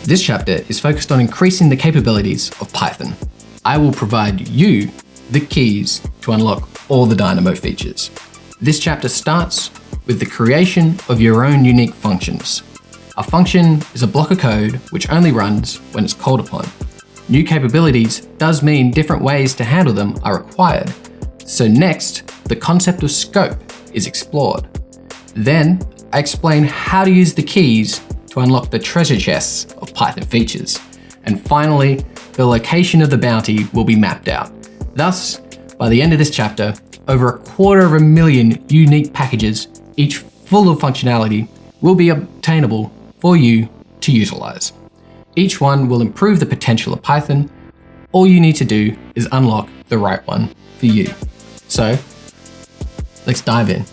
This chapter is focused on increasing the capabilities of Python. I will provide you the keys to unlock all the Dynamo features. This chapter starts with the creation of your own unique functions. A function is a block of code which only runs when it's called upon. New capabilities does mean different ways to handle them are required. So next, the concept of scope is explored. Then, I explain how to use the keys to unlock the treasure chests of Python features. And finally, the location of the bounty will be mapped out. Thus, by the end of this chapter, over 250,000 unique packages, each full of functionality, will be obtainable for you to utilize. Each one will improve the potential of Python. All you need to do is unlock the right one for you. So, let's dive in.